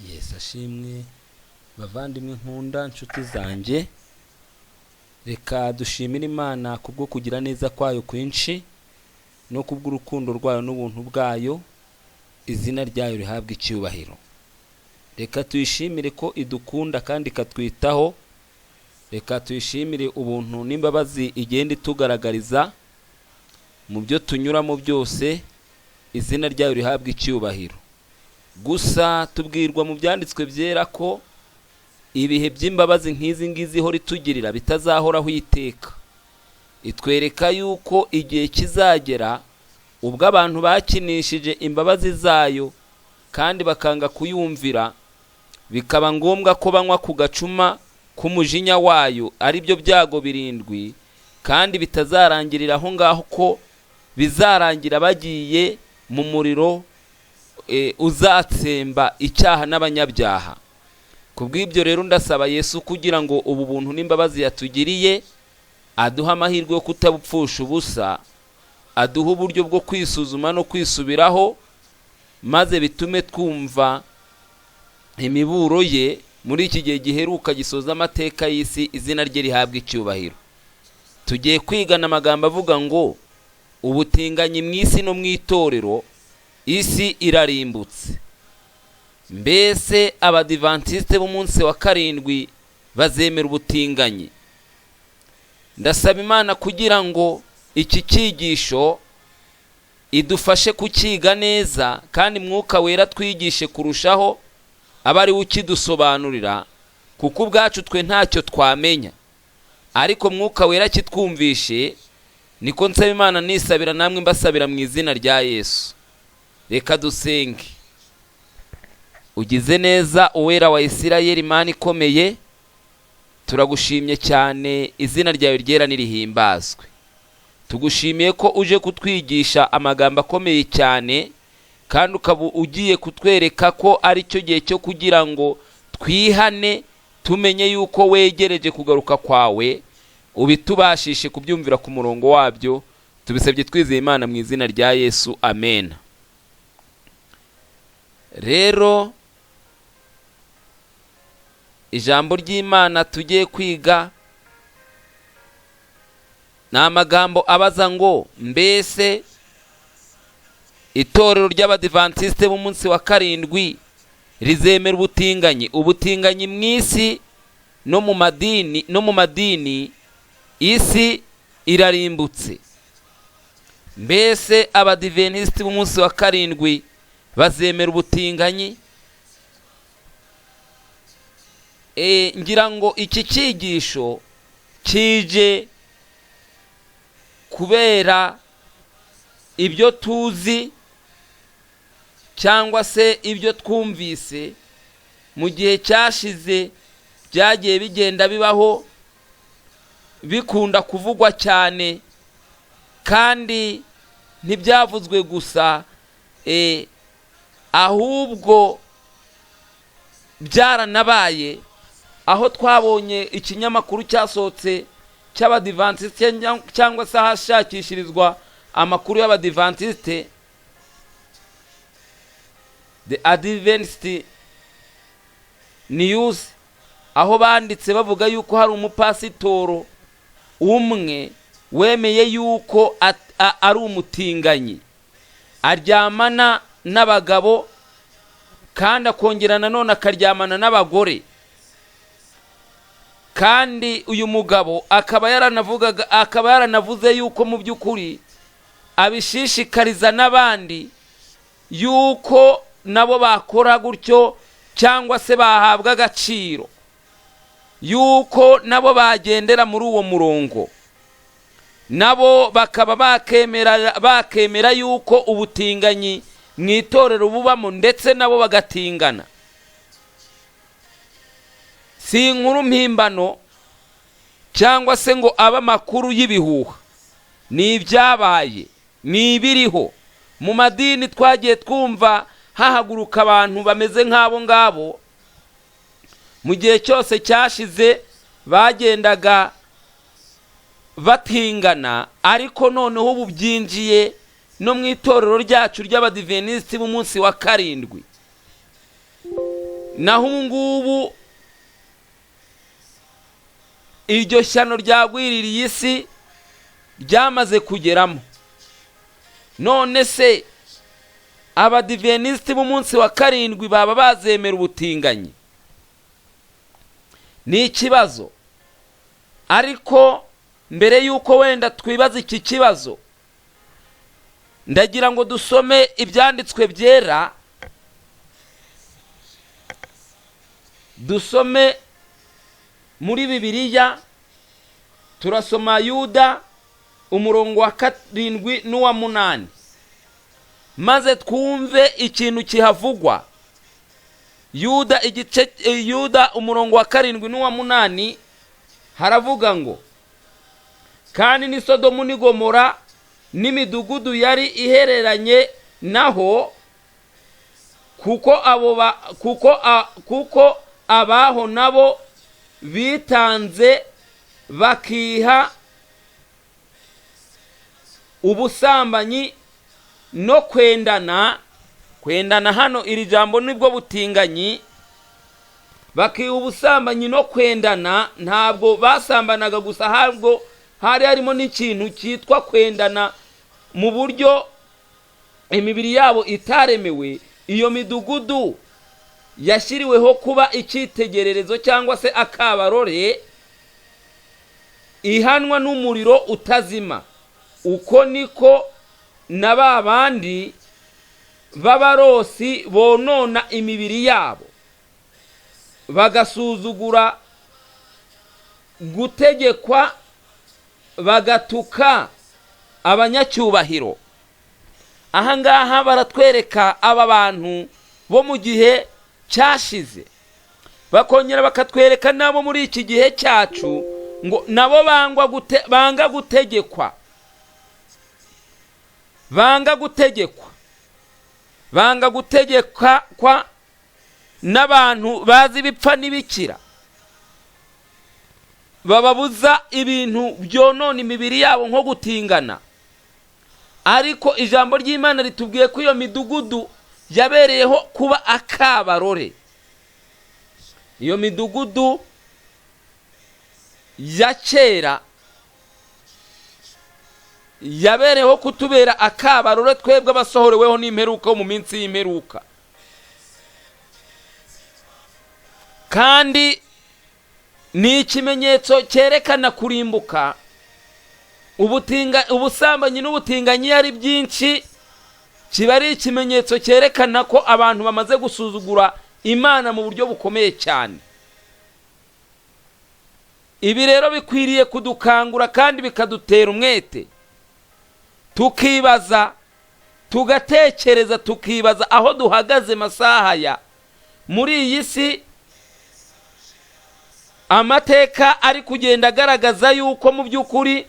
Yesu ashimwe. Bavandimwe nkunda, nshuti zanjye, reka dushimire Imana kubwo kugira neza kwayo kwinshi no kubw'urukundo rwayo n'ubuntu bwayo. Izina ryayo rihabwa icyubahiro. Reka tuyishimire ko idukunda kandi ikatwitaho. Reka tuyishimire ubuntu n'imbabazi igenda itugaragariza mu byo tunyuramo byose. Izina ryayo rihabwa icyubahiro. Gusa tubwirwa mu byanditswe byera ko ibihe by'imbabazi nk'izi ngizi ihora itugirira bitazahoraho iteka. Itwereka yuko igihe kizagera ubwo abantu bakinishije imbabazi zayo kandi bakanga kuyumvira, bikaba ngombwa ko banywa ku gacuma k'umujinya wayo, ari byo byago 7, kandi bitazarangirira aho ngaho, ko bizarangira bagiye mu muriro uzatsemba icyaha n'abanyabyaha. Kubw'ibyo rero ndasaba Yesu kugira ngo ubu buntu n'imbabazi yatugiriye aduha amahirwe yo kutabupfusha ubusa, aduha uburyo bwo kwisuzuma no kwisubiraho, maze bitume twumva imiburo ye muri iki gihe giheruka gisoza amateka y'isi. Izina rye rihabwa icyubahiro. Tugiye kwigana amagambo avuga ngo ubutinganyi mu isi no mu itorero, isi irarimbutse. Mbese abadivantisite b'umunsi wa 7 bazemera ubutinganyi? Ndasaba Imana kugira ngo iki cyigisho idufashe kukiga neza, kandi Mwuka Wera twigishe kurushaho, abari ukidusobanurira, kuko ubwacu twe ntacyo twamenya, ariko Mwuka Wera kitwumvishe. Niko nsaba Imana nisabira, namwe mbasabira mu izina rya Yesu. Reka dusenge. Ugize neza Uwera wa Isirayeli, Imana ikomeye, turagushimye cyane. Izina ryawe ryera nirihimbazwe. Tugushimiye ko uje kutwigisha amagambo akomeye cyane, kandi ukaba ugiye kutwereka ko ari cyo gihe cyo kugira ngo twihane, tumenye yuko wegereje kugaruka kwawe. Ubitubashishe kubyumvira ku murongo wabyo, tubisabye twizeye Imana mu izina rya Yesu, amen. Rero ijambo ry'Imana tugiye kwiga ni amagambo abaza ngo mbese itorero ry'abadivantisite b'umunsi wa 7 rizemera ubutinganyi? Ubutinganyi mu isi no mu madini, isi irarimbutse. Mbese abadivantisite b'umunsi wa 7 bazemera ubutinganyi? Ngira ngo iki cyigisho kije kubera ibyo tuzi cyangwa se ibyo twumvise mu gihe cyashize, byagiye bigenda bibaho, bikunda kuvugwa cyane, kandi ntibyavuzwe gusa, ahubwo byaranabaye. Aho twabonye ikinyamakuru cyasohotse cy'abadivantisite, cyangwa se ahashakishirizwa amakuru y'abadivantisite, The Adventist News, aho banditse bavuga yuko hari umupasitoro umwe wemeye yuko ari umutinganyi, aryamana n'abagabo kandi akongera nanone akaryamana n'abagore. Kandi uyu mugabo akaba yaranavuze yuko mu by'ukuri abishishikariza n'abandi yuko nabo bakora gutyo, cyangwa se bahabwa agaciro, yuko nabo bagendera muri uwo murongo, nabo bakaba bakemera yuko ubutinganyi mu itorero bubamo, ndetse nabo bagatingana. Si inkuru mpimbano cyangwa se ngo aba makuru y'ibihuha, ni ibyabaye, ni ibiriho. Mu madini twagiye twumva hahaguruka abantu bameze nk'abo ngabo. Mu gihe cyose cyashize bagendaga batingana, ariko noneho ubu byinjiye no mu itorero ryacu ry'abadiventisiti b'umunsi wa karindwi. naho ubu ngubu iryo shyano ryagwiririye isi ryamaze kugeramo. none se abadiventisiti b'umunsi wa karindwi baba bazemera ubutinganyi? ni ikibazo. ariko mbere y'uko wenda twibaza iki kibazo, ndagira ngo dusome ibyanditswe byera. dusome muri Bibiliya, turasoma Yuda umurongo wa 7 n'uwa 8, maze twumve ikintu kihavugwa. Yuda umurongo wa 7 n'uwa 8 haravuga ngo, kandi ni Sodomu ni Gomora n'imidugudu yari ihereranye naho, kuko abaho nabo bitanze bakiha ubusambanyi no kwendana. hano iri jambo nibwo butinganyi. bakiha ubusambanyi no kwendana. ntabwo basambanaga gusa, ahubwo hari harimo n'ikintu cyitwa kwendana mu buryo imibiri yabo itaremewe. iyo midugudu yashyiriweho kuba icyitegererezo cyangwa se akabarore, ihanwa n'umuriro utazima. uko niko na ba bandi b'abarosi bonona imibiri yabo, bagasuzugura gutegekwa, bagatuka abanyacyubahiro. aha ngaha baratwereka aba bantu bo mu gihe cyashize, bakongera bakatwereka nabo muri iki gihe cyacu ngo nabo banga gutegekwa. banga gutegekwa n'abantu bazi bipfa n'ibikira, bababuza ibintu byonona imibiri yabo nko gutingana. ariko ijambo ry'Imana ritubwiye ko iyo midugudu yabereyeho kuba akabarore. iyo midugudu ya kera yabereyeho kutubera akabarore twebwe abasohoreweho n'imperuka mu minsi y'imperuka. kandi ni ikimenyetso cyerekana kurimbuka. ubusambanyi n'ubutinganyi ari byinshi, kiba ari ikimenyetso cyerekana ko abantu bamaze gusuzugura Imana mu buryo bukomeye cyane. ibi rero bikwiriye kudukangura kandi bikadutera umwete, tukibaza, tugatekereza, tukibaza aho duhagaze masaha ya muri iyi si. amateka ari kugenda agaragaza yuko mu by'ukuri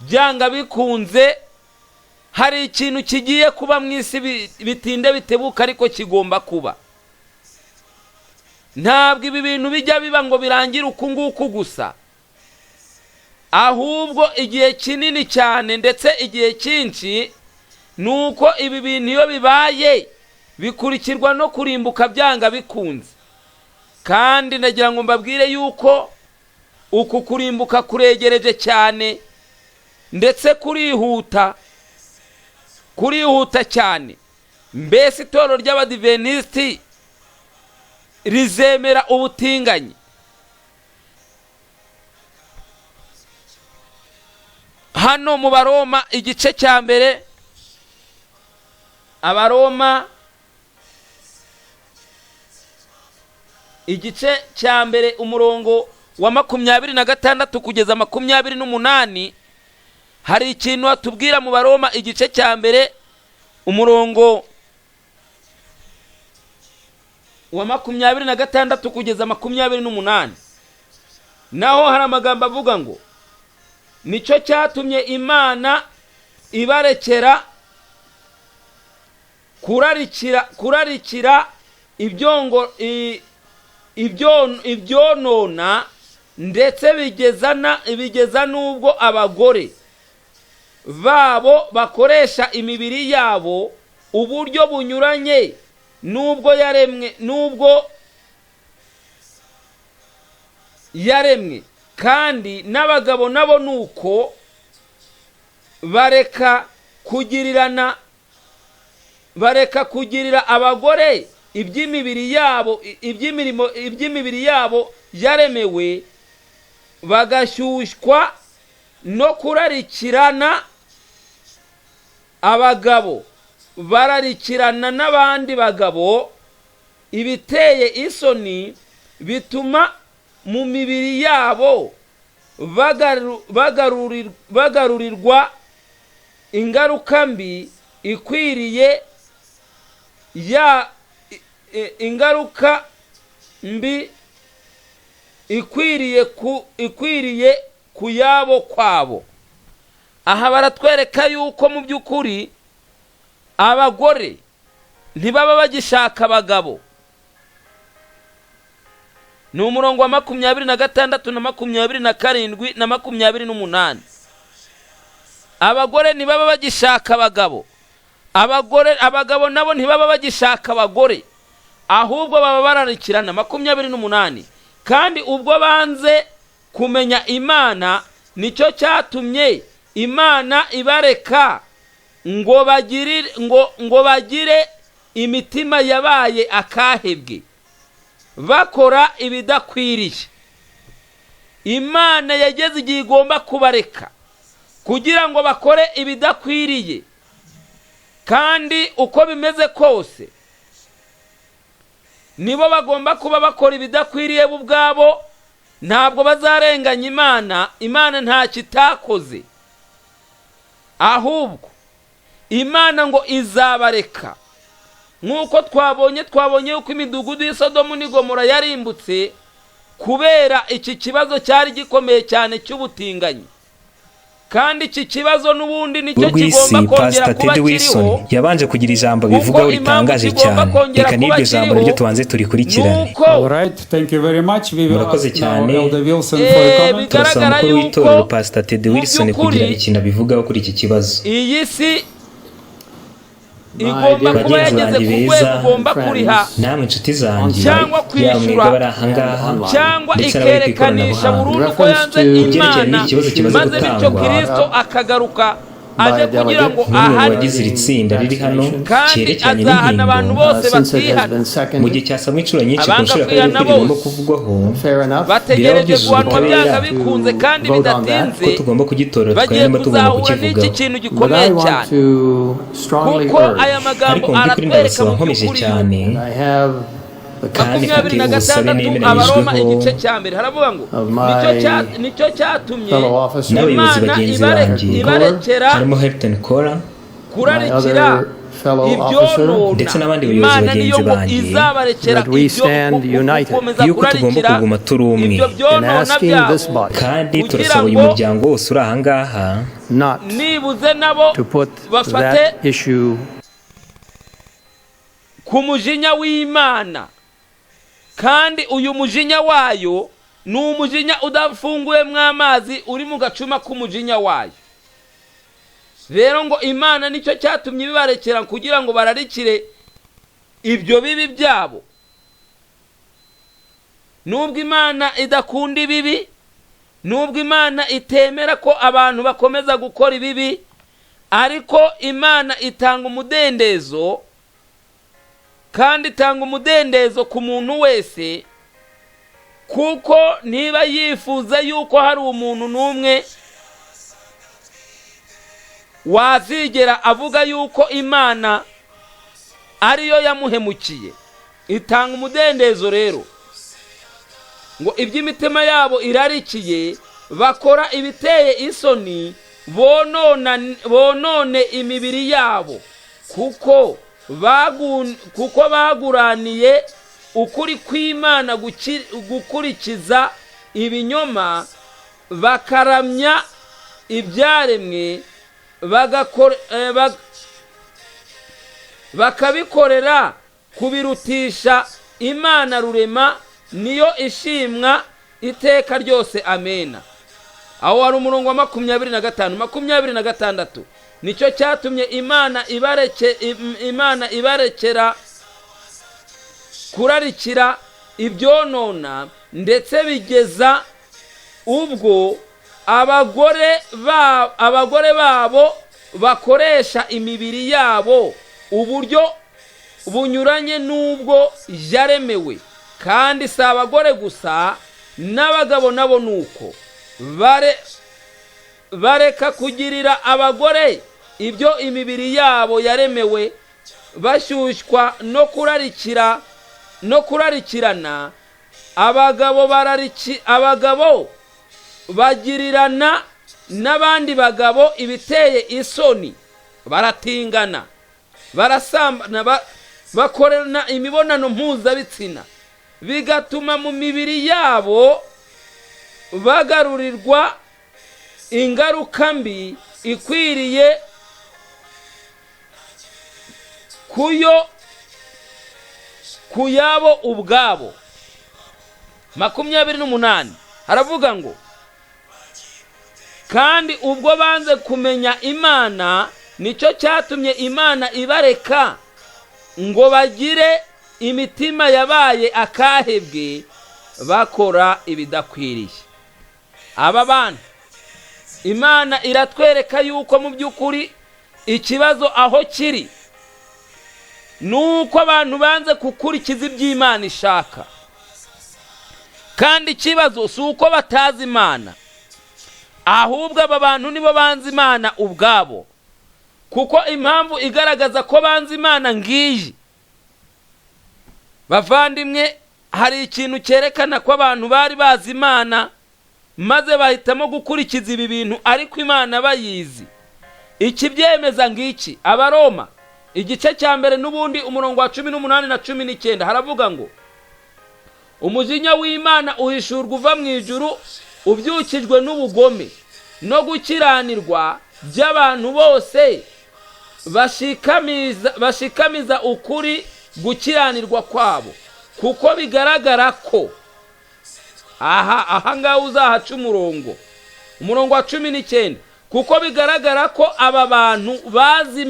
byanga bikunze hari ikintu kigiye kuba mu isi, bitinde bitebuka ariko kigomba kuba. ntabwo ibi bintu bijya biba ngo birangire uku nguku gusa, ahubwo igihe kinini cyane ndetse igihe cyinshi nuko ibi bintu iyo bibaye bikurikirwa no kurimbuka byanga bikunze. kandi ndagira ngo mbabwire yuko uku kurimbuka kuregereje cyane, ndetse kurihuta cyane. mbese itorero ry'abadiventisiti rizemera ubutinganyi? hano mu Baroma igice cya mbere, Abaroma igice cya mbere umurongo wa 26 kugeza 28, hari ikintu atubwira mu Baroma igice cya mbere umurongo wa 26 kugeza 28. naho hari amagambo avuga ngo, nicyo cyatumye Imana ibarekera kurarikira ibyonona, ndetse bigeza n'ubwo abagore babo bakoresha imibiri yabo uburyo bunyuranye nubwo yaremwe kandi n'abagabo nabo nuko bareka kugirira abagore iby'imibiri yabo yaremewe, bagashyushywa no kurarikirana. Abagabo bararikirana n'abandi bagabo ibiteye isoni, bituma mu mibiri yabo bagarurirwa ingaruka mbi ikwiriye ku yabo kwabo. Aha baratwereka yuko mu by'ukuri abagore ntibaba bagishaka abagabo. Ni umurongo wa 26 na 27 na 28. Abagore ntibaba bagishaka abagabo. Abagabo nabo ntibaba bagishaka abagore, ahubwo baba bararikirana. 28. Kandi ubwo banze kumenya Imana, nicyo cyatumye Imana ibareka ngo bagire imitima yabaye akahebwe, bakora ibidakwiriye. Imana yageze igihe igomba kubareka kugira ngo bakore ibidakwiriye, kandi uko bimeze kose nibo bagomba kuba bakora ibidakwiriye bo ubwabo. Ntabwo bazarenganya Imana. Imana nta kitakoze, ahubwo Imana ngo izabareka. Nk'uko twabonye uko imidugudu y'Isodomu n'Igomora yarimbutse kubera iki kibazo cyari gikomeye cyane cy'ubutinganyi. Kandi iki kibazo n'ubundi nicyo kigomba kongera kuba kiriho. Yabanje kugira ijambo bivugaho ritangaje cyane. Reka n'iryo jambo ryo tubanze turikurikirane. Murakoze cyane. Turasaba umukuru w'itorero Pastor Ted Wilson kugira ikintu abivugaho kuri iki kibazo. Iyi si igomba kuba yageze ku rwego ugomba kuriha, namwe inshuti zanjye, cyangwa kwishyura, cyangwa ikerekananisha burundu ko yanze Imana, maze bityo Kristo akagaruka aje kugira ngo abagize iri tsinda riri hano cyerekeranye n'ingingo abantu bose batihana. Mu gihe cyasabwe inshuro nyinshi ku nshuro kandi birimo kuvugwaho, bategereje guhanwa byanga bikunze kandi bidatinze ko tugomba kugitora, twanyuma tugomba kukivugaho. N'iki kintu gikomeye cyane, kuko aya magambo aratwereka mu by'ukuri kandi 26 Abaroma igice cya mbere haravuga ngo nicyo cyatumye n'abayobozi bagenzi banjye harimo Hilton Cora kurarikira ibyo ndetse n'abandi bayobozi bagenzi banjye yuko tugomba kuguma turi umwe. Kandi turasaba uyu muryango wose uri ahangaha nibuze nabo bafate ku mujinya w'Imana. Kandi uyu mujinya wayo ni umujinya udafunguyemo amazi, uri mu gacuma k'umujinya wayo. Rero ngo Imana nicyo cyatumye bibarekera kugira ngo bararikire ibyo bibi byabo. Nubwo Imana idakunda ibibi, nubwo Imana itemera ko abantu bakomeza gukora ibibi, ariko Imana itanga umudendezo, kandi itanga umudendezo ku muntu wese, kuko niba yifuza yuko hari umuntu n'umwe wazigera avuga yuko Imana ariyo yamuhemukiye, itanga umudendezo rero ngo iby'imitima yabo irarikiye bakora ibiteye isoni, bonone imibiri yabo, kuko baguraniye ukuri kw'Imana gukurikiza ibinyoma, bakaramya ibyaremwe, bakabikorera kubirutisha Imana rurema, niyo ishimwa iteka ryose. Amena. aho hari umurongo wa 25 26 nicyo cyatumye Imana ibarekera kurarikira ibyonona, ndetse bigeza ubwo abagore babo bakoresha imibiri yabo uburyo bunyuranye n'ubwo yaremewe. Kandi si abagore gusa, n'abagabo nabo nuko bareka kugirira abagore ibyo imibiri yabo yaremewe, bashyushywa no kurarikirana. Abagabo bagirirana n'abandi bagabo ibiteye isoni, baratingana, barasambana, bakorana imibonano mpuzabitsina, bigatuma mu mibiri yabo bagarurirwa ingaruka mbi ikwiriye kuyabo ubwabo. 28 haravuga ngo kandi ubwo banze kumenya Imana, nicyo cyatumye Imana ibareka ngo bagire imitima yabaye akahebwe, bakora ibidakwiriye. Aba bantu Imana iratwereka yuko mu by'ukuri ikibazo aho kiri nuko abantu banze gukurikiza iby'Imana ishaka. Kandi ikibazo si uko batazi Imana, ahubwo aba bantu nibo banze Imana ubwabo. Kuko impamvu igaragaza ko banze Imana ngiyi, bavandimwe, hari ikintu cyerekana ko abantu bari bazi Imana maze bahitamo gukurikiza ibi bintu ariko Imana bayizi. Ikibyemeza ngiki, Abaroma igice cya mbere n'ubundi umurongo wa 18 na 19 haravuga ngo umujinya w'Imana uhishurwa uva mu ijuru, ubyukijwe n'ubugome no gukiranirwa by'abantu bose bashikamiza ukuri gukiranirwa kwabo. Kuko bigaragara ko aha ngaho uzahaca umurongo wa 19, kuko bigaragara ko aba bantu bazi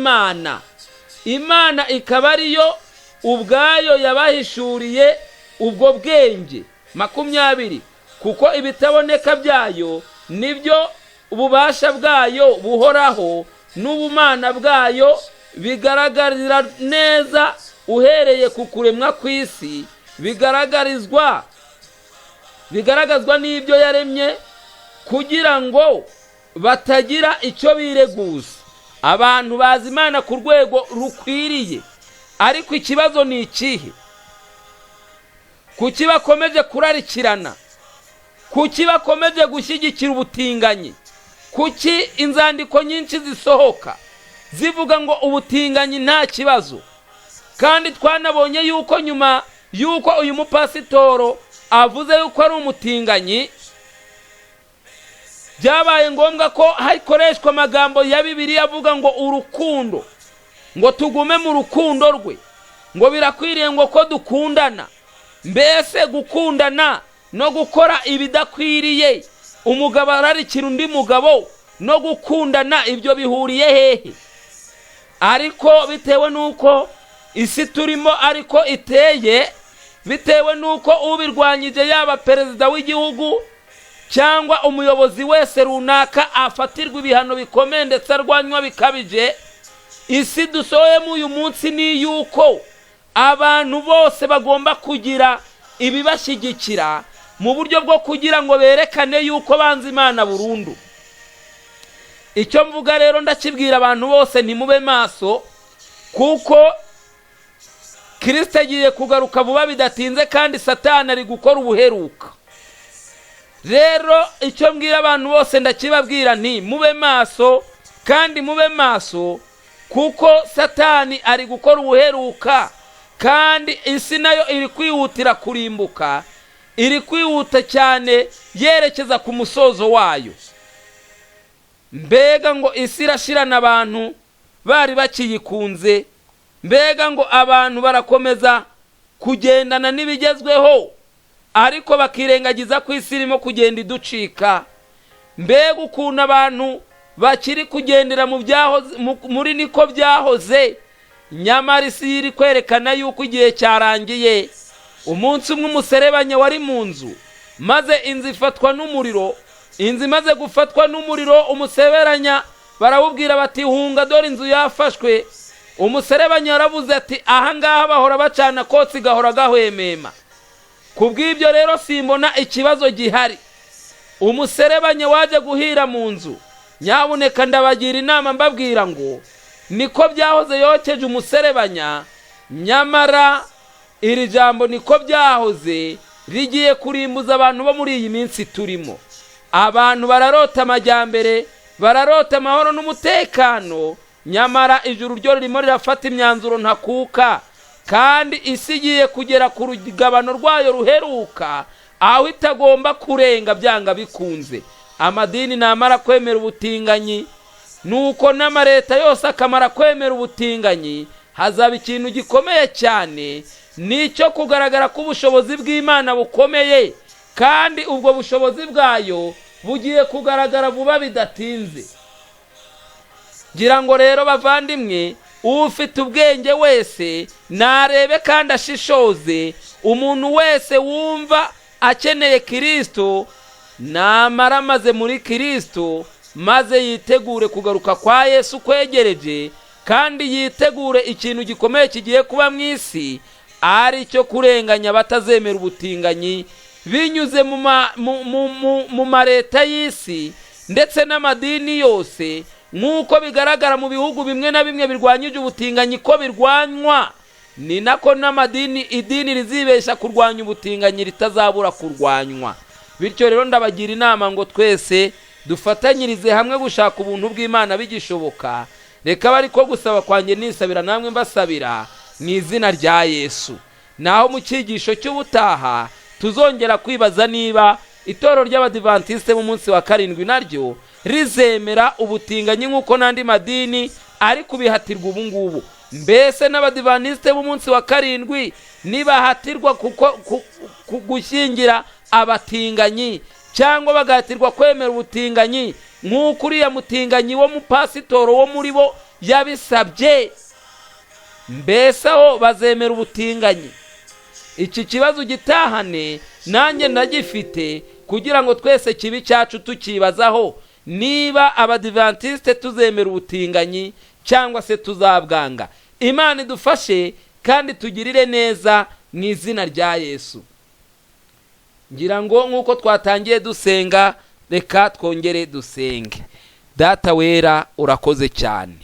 Imana ikaba ariyo ubwayo yabahishuriye ubwo bwenge. 20 kuko ibitaboneka byayo nibyo ububasha bwayo buhoraho n'ubumana bwayo bigaragarira neza uhereye ku kuremwa kw'isi, bigaragazwa n'ibyo yaremye, kugira ngo batagira icyo bireguza. Abantu bazi Imana ku rwego rukwiriye, ariko ikibazo ni ikihe? Kuki bakomeje kurarikirana? Kuki bakomeje gushyigikira ubutinganyi? Kuki inzandiko nyinshi zisohoka zivuga ngo ubutinganyi nta kibazo? Kandi twanabonye yuko nyuma yuko uyu mupasitoro avuze yuko ari umutinganyi, byabaye ngombwa ko hakoreshwa amagambo ya Bibiliya avuga ngo urukundo, ngo tugume mu rukundo rwe, ngo birakwiriye ngo ko dukundana. Mbese gukundana no gukora ibidakwiriye, umugabo ararikira undi mugabo, no gukundana ibyo bihuriye hehe? Ariko bitewe nuko isi turimo ariko iteye, bitewe nuko ubirwanyije yaba perezida w'igihugu cyangwa umuyobozi wese runaka afatirwa ibihano bikomeye ndetse arwanywa bikabije, isi dusohoyemo uyu munsi ni yuko abantu bose bagomba kugira ibibashyigikira mu buryo bwo kugira ngo berekane yuko banze Imana burundu. Icyo mvuga rero ndakibwira abantu bose, ntimube maso, kuko Kristo agiye kugaruka vuba bidatinze, kandi Satani ari gukora ubuheruka. Rero icyo mbwira abantu bose ndakibabwira nti mube maso, kandi mube maso, kuko Satani ari gukora ubuheruka, kandi isi nayo iri kwihutira kurimbuka, iri kwihuta cyane yerekeza ku musozo wayo. Mbega ngo isi irashirana abantu bari bakiyikunze, mbega ngo abantu barakomeza kugendana n'ibigezweho ariko bakirengagiza ko isi irimo kugenda iducika. mbega ukuntu abantu bakiri kugendera mu byahoze muri niko byahoze, nyamara isi iri kwerekana yuko igihe cyarangiye. Umunsi umwe umuserebanya wari mu nzu, maze inzu ifatwa n'umuriro. Inzu imaze gufatwa n'umuriro, umuseberanya barawubwira bati hunga, dore inzu yafashwe. Umuserebanya yaravuze ati aha ngaha bahora bacana kotsi gahora gahwemema. Kubw'ibyo rero simbona ikibazo gihari. Umuserebanya waje guhira mu nzu, nyabuneka ndabagira inama mbabwira ngo niko byahoze yokeje umuserebanya, nyamara iri jambo niko byahoze rigiye kurimbuza abantu bo muri iyi minsi turimo. Abantu bararota amajyambere, bararota amahoro n'umutekano, nyamara ijuru ryo ririmo rirafata imyanzuro ntakuka, kandi isi igiye kugera ku rugabano rwayo ruheruka, aho itagomba kurenga byanga bikunze. Amadini namara kwemera ubutinganyi, nuko n'amareta yose akamara kwemera ubutinganyi, hazaba ikintu gikomeye cyane, nicyo kugaragara ko ubushobozi bw'Imana bukomeye, kandi ubwo bushobozi bwayo bugiye kugaragara vuba bidatinze. Ngira ngo rero bavandimwe, ufite ubwenge wese narebe kandi ashishoze. Umuntu wese wumva akeneye Kristo namara amaze muri Kristo, maze yitegure kugaruka kwa Yesu kwegereje, kandi yitegure ikintu gikomeye kigiye kuba mu isi, ari cyo kurenganya batazemera ubutinganyi binyuze mu mareta y'isi ndetse n'amadini yose, nk'uko bigaragara mu bihugu bimwe na bimwe birwanyije ubutinganyi ko birwanywa, ni nako idini rizibesha kurwanya ubutinganyi ritazabura kurwanywa. Bityo rero ndabagira inama ngo twese dufatanyirize hamwe gushaka ubuntu bw'Imana bigishoboka. Reka bari ko gusaba kwanjye nisabira namwe mbasabira mu izina rya Yesu. Naho mu cyigisho cy'ubutaha tuzongera kwibaza niba itorero ry'Abadiventiste mu munsi wa karindwi naryo rizemera ubutinganyi nk'uko n'andi madini ari kubihatirwa ubu ngubu. Mbese n'Abadiventiste mu munsi wa karindwi nibahatirwa gushyingira abatinganyi, cyangwa bagahatirwa kwemera ubutinganyi nk'uko uriya mutinganyi wo mu pasitoro wo muri bo yabisabye, mbese aho bazemera ubutinganyi? Iki kibazo gitahane nanjye ndagifite, kugira ngo twese kibi cyacu tukibazaho, niba Abadiventiste tuzemera ubutinganyi cyangwa se tuzabwanga. Imana idufashe kandi tugirire neza mu izina rya Yesu. Ngira ngo nk'uko twatangiye dusenga, reka twongere dusenge. Data wera, urakoze cyane.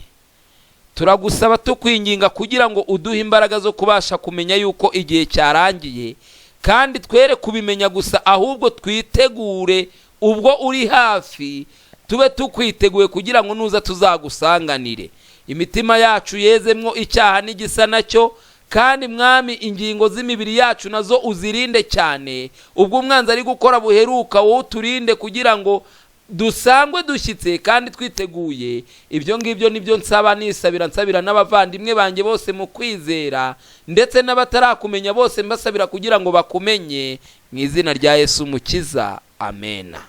Turagusaba tukwinginga kugira ngo uduhe imbaraga zo kubasha kumenya yuko igihe cyarangiye, kandi twere kubimenya gusa, ahubwo twitegure ubwo uri hafi, tube tukwiteguye kugira ngo nuza tuzagusanganire. Imitima yacu yezemwo icyaha n'igisa nacyo, kandi Mwami ingingo z'imibiri yacu nazo uzirinde cyane, ubwo umwanzi ari gukora buheruka wowe uturinde, kugira ngo dusangwe dushyitse kandi twiteguye. Ibyo ngibyo nibyo nsaba nsabira n'abavandimwe banjye bose mu kwizera, ndetse n'abatarakumenya bose mbasabira kugira ngo bakumenye, mu izina rya Yesu Mukiza. Amena.